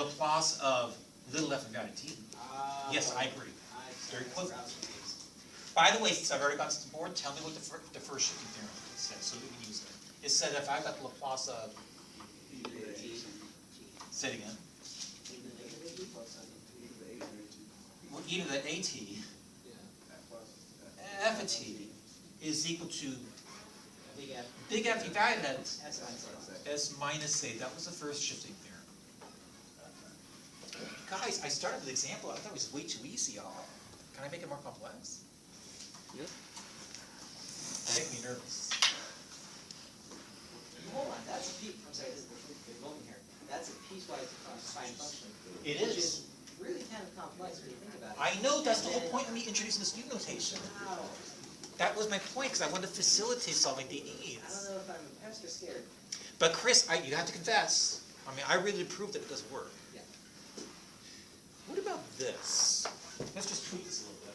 Laplace of little f of t. Yes, I agree. Very close. By the way, since I've already got this board, tell me what the first shifting theorem said, so we can use it. It said if I got the Laplace of, say it again. Well, e to the at, f of t is equal to big F divided at s minus a. That was the first shifting theorem. Guys, I started with an example. I thought it was way too easy. Can I make it more complex? Yep. Make me nervous. Hold on, that's a piece. I'm sorry, this is the moment here. That's a piecewise defined function. It Which is. really kind of complex when you think about it. I know, that's the whole point of me introducing this new notation. Wow. That was my point, because I wanted to facilitate solving I don't DEs. know if I'm impressed or scared. But Chris, you have to confess, I mean, I really proved that it doesn't work. Yeah. What about this? Let's just tweak this a little bit.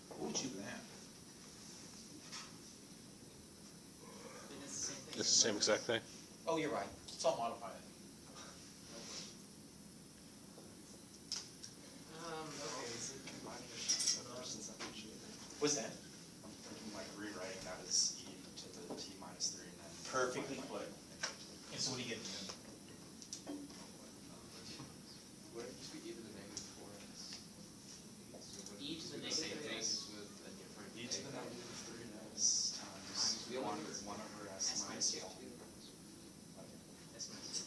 What would you do with that? And it's the same thing. It's the same exact thing. Oh, you're right. It's all modified. Okay, so What's that? Like rewriting that as e to the t minus 3 and then. Perfectly put. And so what do you get? What if it used to be e to the negative 4s? E to the negative 3 with a different. E to the negative 3s times 1 over s minus 2. S minus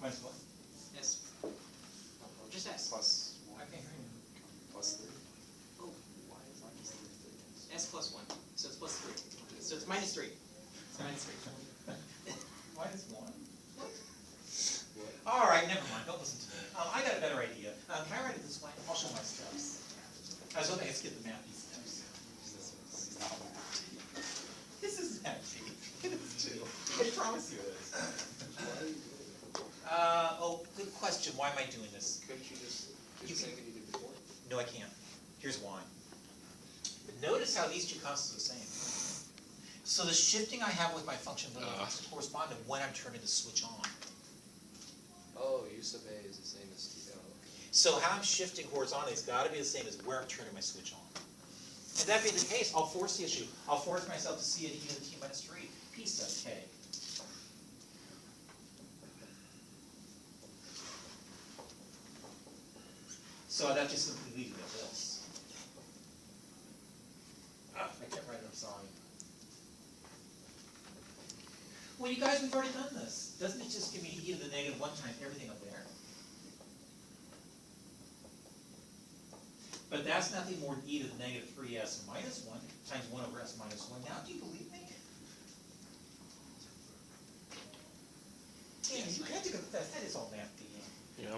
Minus what? S. Just S. Plus 1. I can't hear you. Plus 3. Oh, Why is minus 3? S plus 1. So it's plus 3. So it's minus 3. It's minus 3. Minus 1? All right, never mind. Don't listen to me. I got a better idea. Can I write it this way? I'll show my steps. I was hoping I skipped the mathy steps. This is not math. This is mathy. It is too. I promise you it is. Oh, good question. Why am I doing this? Couldn't you just do You the same can- thing you did before? No, I can't. Here's why. Notice how these two constants are the same. So the shifting I have with my function little is corresponding to when I'm turning the switch on. Oh, u sub a is the same as t. Oh, So how I'm shifting horizontally has got to be the same as where I'm turning my switch on. And that being the case, I'll force the issue. I'll force myself to see it e to the t minus 3. P sub k. So that just simply leaves it at this. I can't write it, I'm sorry. Well, you guys, we've already done this. Doesn't it just give me e to the negative 1 times everything up there? But that's nothing more than e to the negative 3s minus 1 times 1 over s minus 1. Now, do you believe me? Damn, you have to confess, that is all math, D. Yeah.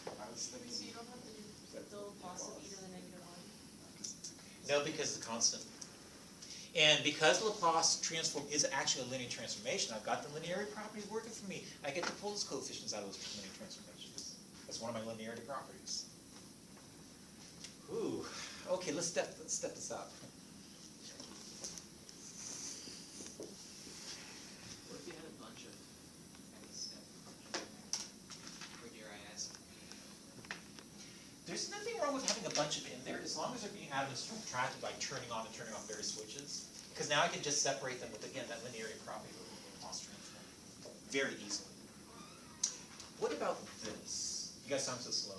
I was thinking. So you don't have to do the Laplace of e to the negative 1? No, because it's a constant. And because Laplace transform is actually a linear transformation, I've got the linearity properties working for me. I get to pull those coefficients out of those linear transformations. That's one of my linearity properties. Ooh, okay, let's step this up. What if you had a bunch of step functions? Or dare I ask? There's nothing wrong with having a bunch of it in there, as long as they're being added and subtracted by turning on and turning off various switches. Because now I can just separate them with, again, that linearity property of the Laplace transform very easily. What about this? You guys sound so slow.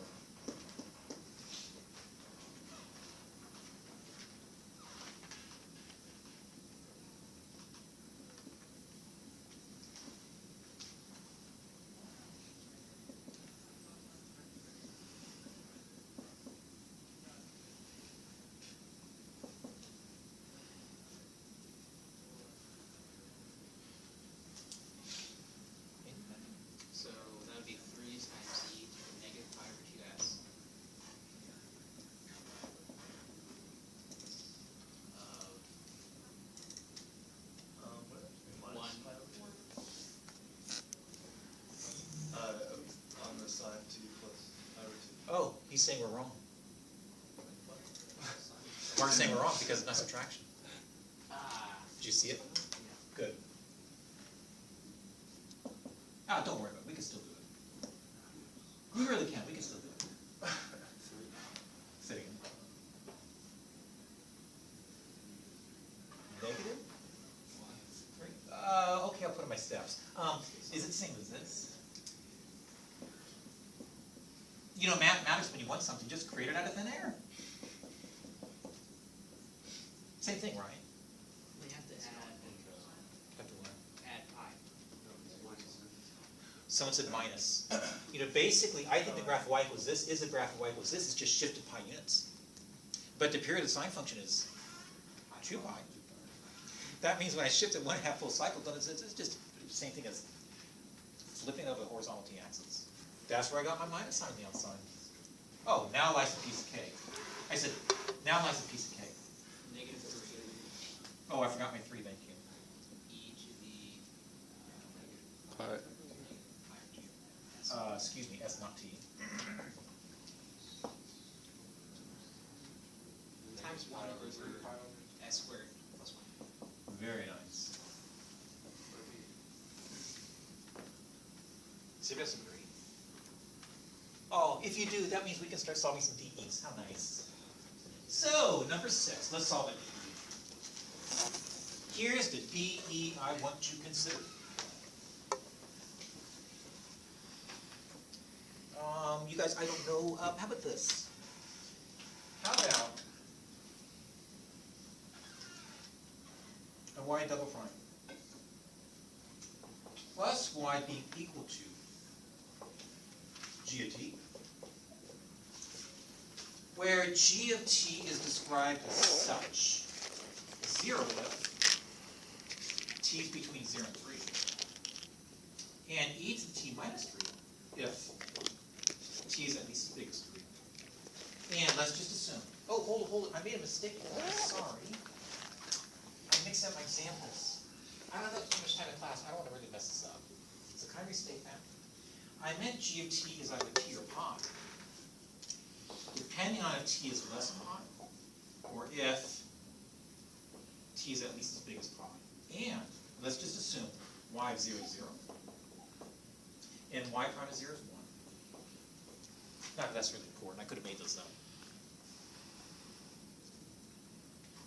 So that would be 3 times e to the negative 5 over 2 Mark's saying we're wrong because it's not subtraction. Ah. Did you see it? Yeah. Good. Ah, don't worry about it, we can still do it. We really can, we can still do it. Say it again. Negative? 3? Okay, I'll put in my steps. Is it the same as this? You know, math matters when you want something, just create it out of thin air. Same thing, right? We have to add pi. Someone said minus. You know, basically, I think the graph of y equals this is the graph of y equals this, it's just shifted pi units. But the period of the sine function is 2 pi. That means when I shift it 1/2 full cycle, then it's just the same thing as flipping over the horizontal t-axis. That's where I got my minus sign on the outside. Oh, now lies a piece of cake. I said, now lies a piece of cake. Negative 3 Oh, I forgot my 3, thank you. e to the Pi. pi r g. Excuse me, s not t. Times 1 over s squared plus 1. Very nice. So you guys agree? Oh, if you do, that means we can start solving some DEs. How nice. So, number 6, let's solve it. Here's the DE I want to consider. You guys, I don't know, how about this? How about a y double prime plus y being equal to g of t, where g of t is described as such: 0 if t is between 0 and 3, and e to the t minus 3 if t is at least as big as 3. And let's just assume, oh, hold it, I made a mistake, sorry. I mixed up my examples. I don't have too much time in class, I don't want to really mess this up. So can I restate that? I meant g of t is either t or pi, depending on if t is less than pi, or if t is at least as big as pi. And let's just assume y of 0 is 0, and y prime of 0 is 1. Not that that's really important, I could have made those up.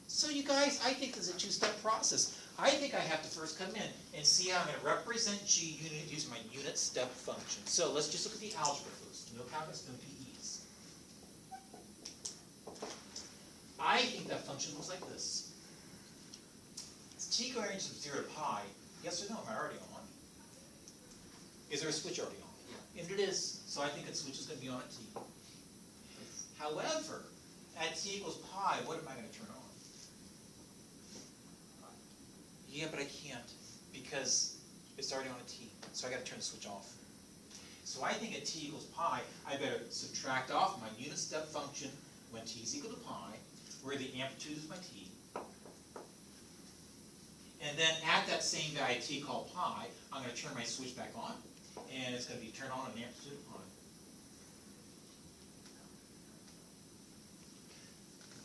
So you guys, I think this is a two-step process. I think I have to first come in and see how I'm going to represent g unit using my unit step function. So let's just look at the algebra first. No calculus, no PEs. I think that function looks like this. Is t going range from 0 to pi? Yes or no? Am I already on? Is there a switch already on? Yeah. And it is. So I think that switch is going to be on at t. However, at t equals pi, what am I going to turn on? Yeah, but I can't, because it's already on a t, so I gotta turn the switch off. So I think at t equals pi, I better subtract off my unit step function when t is equal to pi, where the amplitude is my t. And then at that same value t called pi, I'm gonna turn my switch back on, and it's gonna be turned on at an amplitude of pi.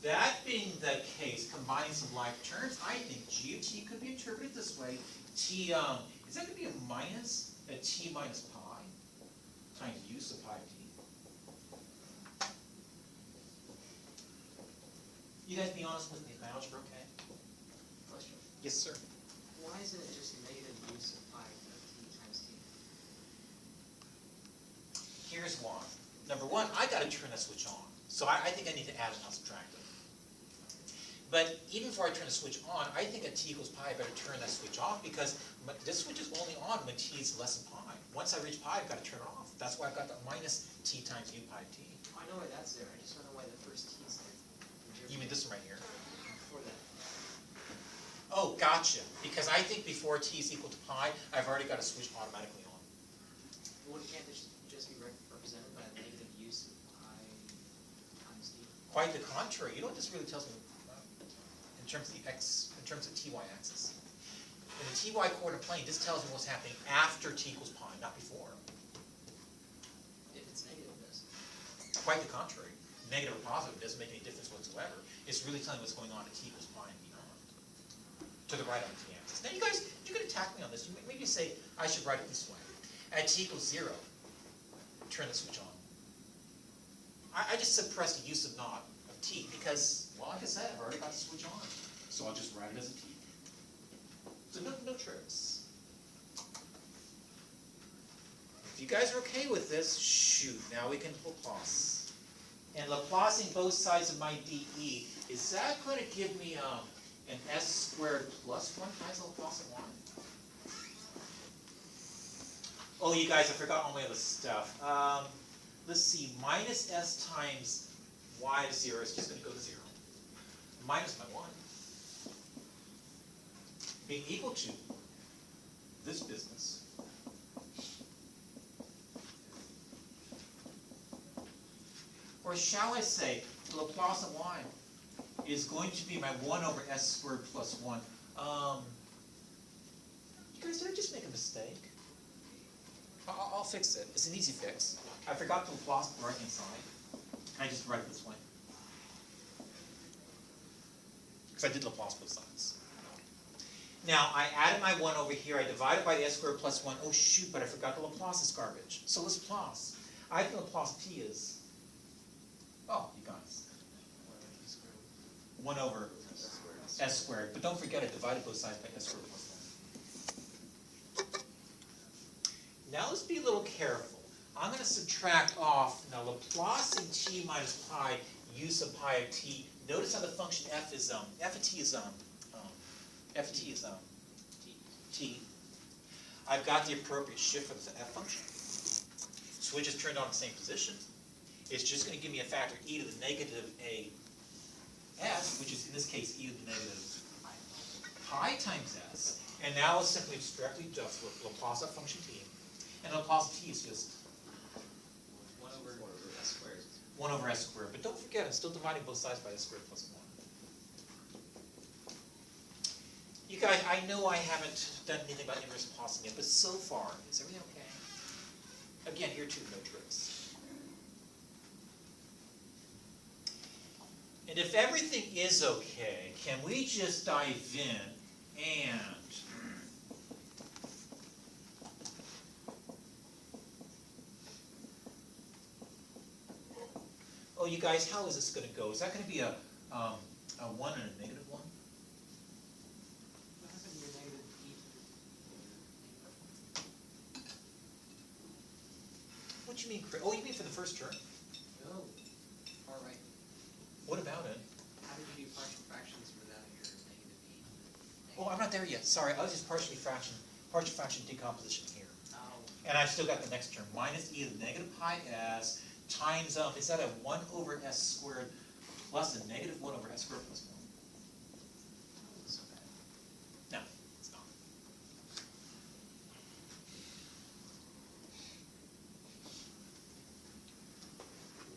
That being the case, combining some like terms, I think g of t could be interpreted this way. T, is that going to be a minus, a t minus pi, times use of pi of t? You guys be honest with me, is my algebra okay? Question. Yes, sir. Why isn't it just negative use of pi of t times t? Here's why. Number one, I got to turn that switch on. So I think I need to add it, not subtract it. But even before I turn the switch on, I think at t equals pi, I better turn that switch off, because this switch is only on when t is less than pi. Once I reach pi, I've got to turn it off. That's why I've got the minus t times u pi t. I know why that's there, I just don't know why the first t is there. You mean this one right here? Before that. Oh, gotcha. Because I think before t is equal to pi, I've already got a switch automatically on. Well, can't this just be represented by a negative use of pi times t? Quite the contrary. You know what this really tells me? In terms of the in terms of ty axis. In the ty coordinate plane, this tells me what's happening after t equals pi, not before. If it's negative, it does. Quite the contrary. negative or positive, it doesn't make any difference whatsoever. It's really telling what's going on at t equals pi and beyond. To the right on the t-axis. Now you guys, you're gonna attack me on this. Maybe you say, I should write it this way. At t equals 0, turn the switch on. I just suppressed the use of not of t because, well, like I said, I've already got the switch on. So I'll just write it as a t. So no tricks. If you guys are okay with this, shoot, now we can Laplace. And Laplacing both sides of my dE, is that going to give me an s squared plus 1 times the Laplace of 1? Oh, you guys, I forgot all my other stuff. Let's see, minus s times y of 0 is just going to go to 0. Minus my 1. Being equal to this business. Or shall I say, the Laplace of y is going to be my 1 over s squared plus 1. You guys, did I just make a mistake? I'll fix it. It's an easy fix. I forgot to Laplace the right hand side. Can I just write it this way? Because I did Laplace both sides. Now, I added my 1 over here. I divided by the s squared plus 1. Oh, shoot, but I forgot the Laplace is garbage. So let's Laplace. I think Laplace t is, oh, you guys, 1 over s squared. But don't forget, I divided both sides by s squared plus 1. Now let's be a little careful. I'm going to subtract off, now Laplacing t minus pi, use of pi of t. Notice how the function f is, f of t is, t. I've got the appropriate shift for the f function. Switch is turned on in the same position. It's just going to give me a factor e to the negative a s, which is in this case e to the negative pi times s. And now let's simply directly adjust Laplace of function t. And Laplace of t is just 1 over s squared. 1 over s squared. But don't forget, I'm still dividing both sides by s squared plus 1. You guys, I know I haven't done anything about inverse Laplace yet, but so far, is everything okay? Again, here too, no tricks. And if everything is okay, can we just dive in and oh, you guys, how is this going to go? Is that going to be a 1 and a negative 1? What happened to your negative e What do you mean? Oh, you mean for the first term? No. Far right. What about it? How did you do partial fractions without your negative e? Oh, I'm not there yet. Sorry, I was just partial fraction decomposition here. Oh. And I've still got the next term, minus e to the negative pi s times, is that a 1 over s squared plus a negative 1 over s squared plus 1? So bad. No, it's not.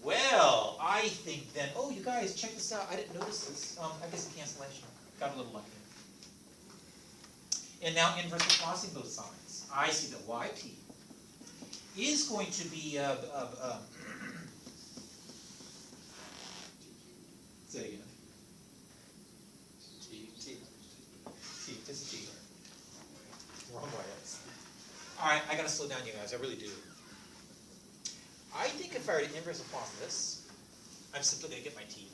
Well, I think then, oh, you guys, check this out. I didn't notice this. I guess a cancellation. Got a little lucky. And now inverse Laplacing both sides. I see that yp is going to be say again. T, this is T. Wrong way. Alright, I gotta slow down, you guys, I really do. I think if I were to inverse Laplace this, I'm simply gonna get my T.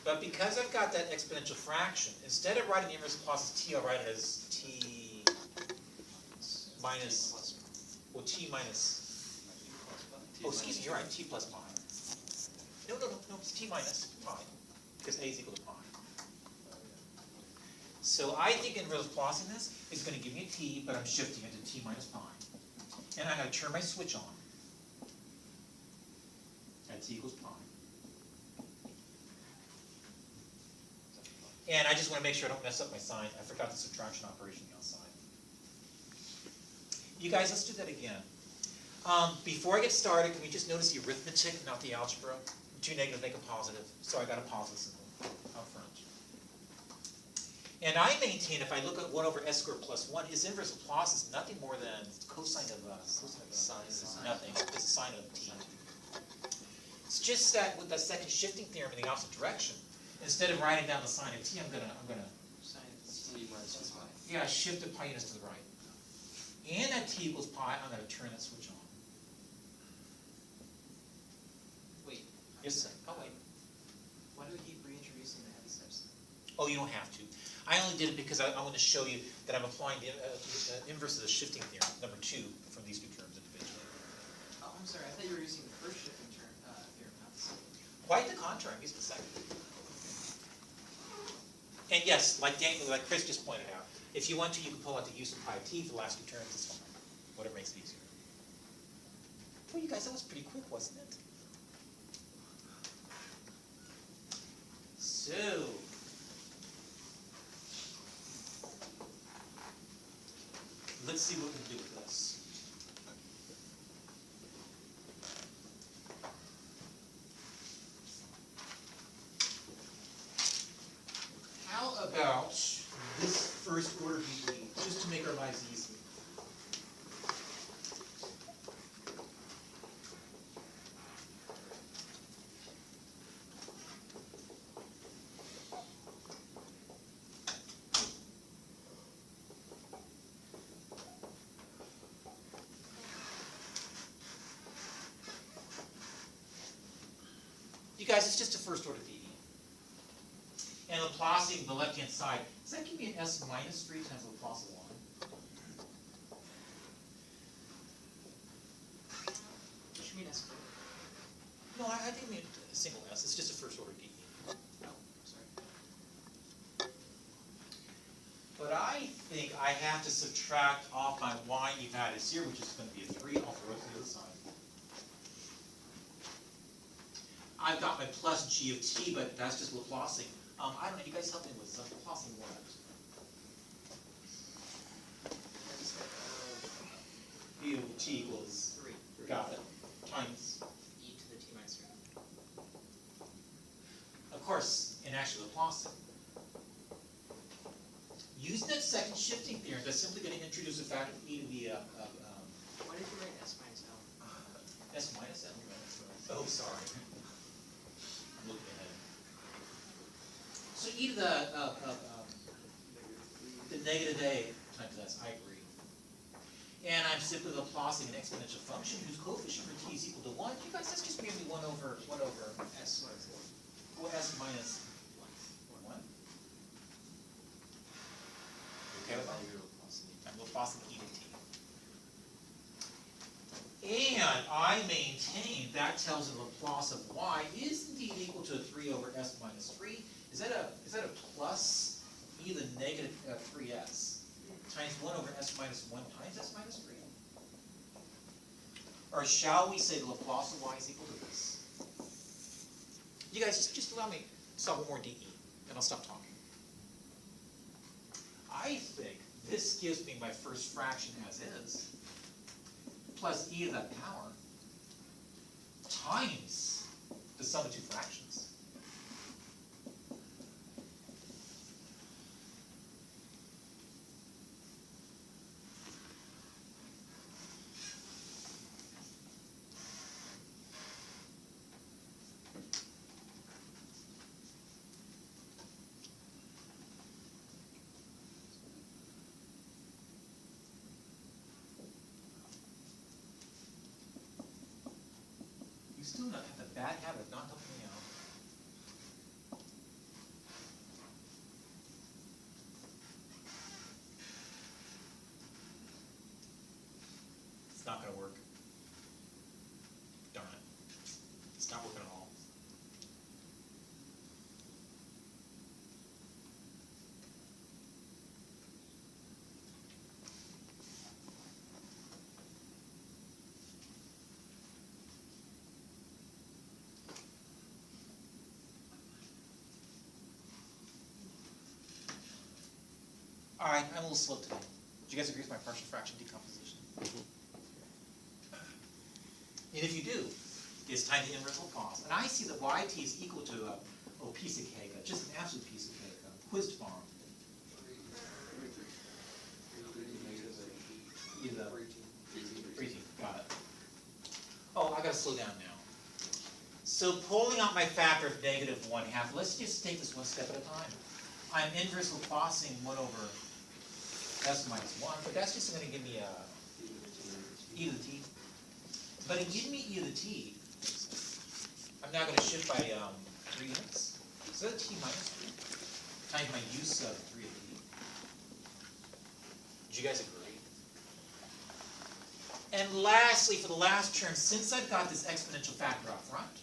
But because I've got that exponential fraction, instead of writing the inverse Laplace as T, I'll write it as T minus, well, T minus, oh, excuse me, you're right, T plus pi. No, it's T minus pi, because A is equal to pi. So I think inverse Laplacing this is going to give me a T, but I'm shifting it to T minus pi. And I'm going to turn my switch on at T equals pi. And I just want to make sure I don't mess up my sign. I forgot the subtraction operation outside. You guys, let's do that again. Before I get started, can we just notice the arithmetic, not the algebra? 2 negatives make a positive, so I got a positive symbol out front. And I maintain if I look at 1 over s squared plus 1, his inverse Laplace is nothing more than cosine of Sine. nothing. It's a sine of t. It's just that with that second shifting theorem in the opposite direction, instead of writing down the sine of t, I'm gonna, Sine of t minus pi. yeah, shift the pi units to the right. And at t equals pi, I'm gonna turn that switch on. Wait, Yes, sir. oh wait. Why do we keep reintroducing the heavy steps? Oh, you don't have to. I only did it because I want to show you that I'm applying the inverse of the shifting theorem, number 2, from these two terms individually. Oh, I'm sorry, I thought you were using the first shifting term, theorem, not the second. Quite the contrary, I'm using the second. And yes, like Chris just pointed out, if you want to, you can pull out the use of pi t for the last two terms, it's fine. Whatever makes it easier. Well, you guys, that was pretty quick, wasn't it? So, let's see what we can do with this. How about this first order degree, just to make our lives easy? You guys, it's just a first order DE. And Laplacing the left-hand side, does that give me an S minus 3 times Laplace of 1? What should mean S squared? No, I think I mean a single S, it's just a first order DE. No, sorry. But I think I have to subtract off my y you've added here, which is going to be a 3, I'll throw it to the other side. I've got my plus g of t, but that's just Laplacing. I don't know, you guys help me with some Laplacing what? Heavy step B of t equals, 3. got it, times, E to the t minus 3. of course, in actual Laplacing. Using that second shifting theorem, that's simply going to introduce a factor of e to the, Why did you write S minus L? S minus L. Oh, sorry. I'm looking ahead. So e to the negative a times s, I agree. And I'm simply Laplacing an exponential function whose coefficient for t is equal to 1. You guys, that's just merely 1 over S minus well, s minus 1. Okay with that? I'm Laplacing e to t. And I maintain that tells the Laplace of y is indeed equal to 3 over s minus 3. Is that a plus e to the negative 3s times 1 over s minus 1 times s minus 3? Or shall we say the Laplace of y is equal to this? You guys, just allow me to solve one more DE, and I'll stop talking. I think this gives me my first fraction as is, plus e to the power, times the sum of two fractions. You still have the bad habit of not helping me out. It's not gonna work. Darn it. It's not working at all. All right, I'm a little slow today. Do you guys agree with my partial fraction decomposition? And if you do, it's time to inverse Laplace. And I see that yt is equal to a piece of cake, just an absolute piece of cake, a quiz farm. Either 3t, got it. Oh, I gotta slow down now. So pulling out my factor of -1/2, let's just take this one step at a time. I'm inverse Laplaceing 1 over s minus 1, but that's just gonna give me a e to the t. But in giving me e to the t, I'm now gonna shift by 3 units. So that's t minus 3 times my use of 3 of t. Do you guys agree? And lastly, for the last term, since I've got this exponential factor up front,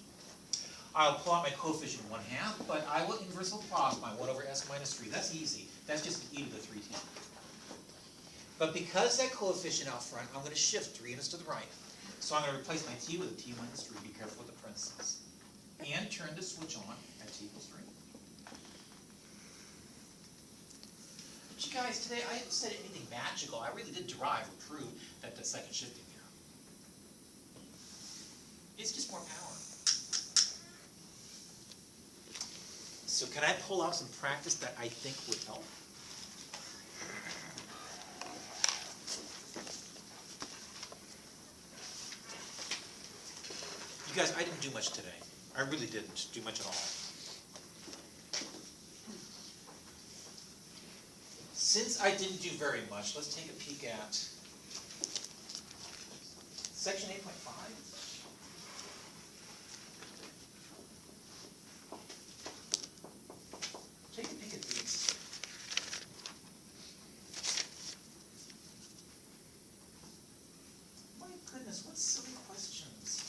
I'll pull out my coefficient 1/2, but I will inverse Laplace my 1 over s minus 3. That's easy. That's just e to the 3t. But because that coefficient out front, I'm going to shift 3 units to the right. So I'm going to replace my t with a t minus 3. Be careful with the parentheses. And turn the switch on at t equals 3. But you guys, today I haven't said anything magical. I really did derive or prove that the second shifting theorem. It's just more power. So can I pull out some practice that I think would help? You guys, I didn't do much today. I really didn't do much at all. Since I didn't do very much, let's take a peek at section 8.5. Take a peek at these. My goodness, what silly questions.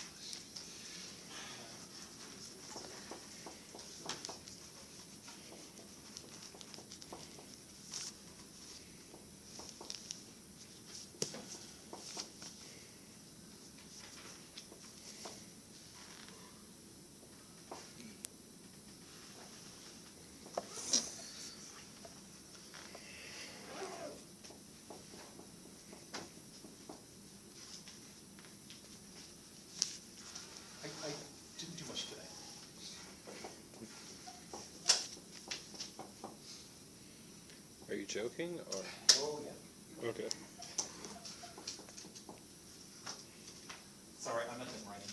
I didn't do much today. Are you joking or? Oh, yeah. Okay. It's all right, I'm not done writing.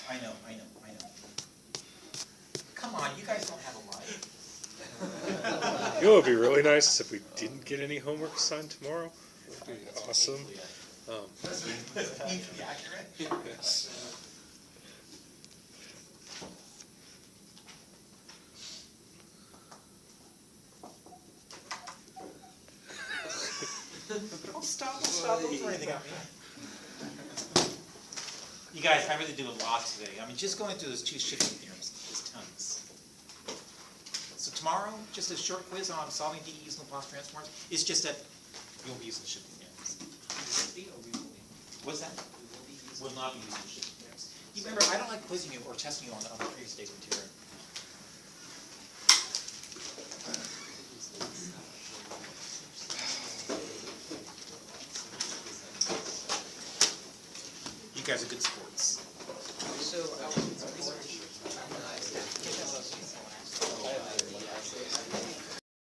I know. Come on, you guys don't have a life. You know what would be really nice if we didn't get any homework assigned tomorrow? That would be awesome. Painfully accurate. Yes. Oh, stop, don't throw anything at me. You guys, I really do a lot today. I mean, just going through those two shifting theorems is tons. So tomorrow, just a short quiz on solving DEs and Laplace transforms. It's just that you won't be using the shifting theorems. What's that? Will not be using the shifting theorems. You remember, I don't like quizzing you or testing you on the previous day's material. You guys are good sports. So, our research,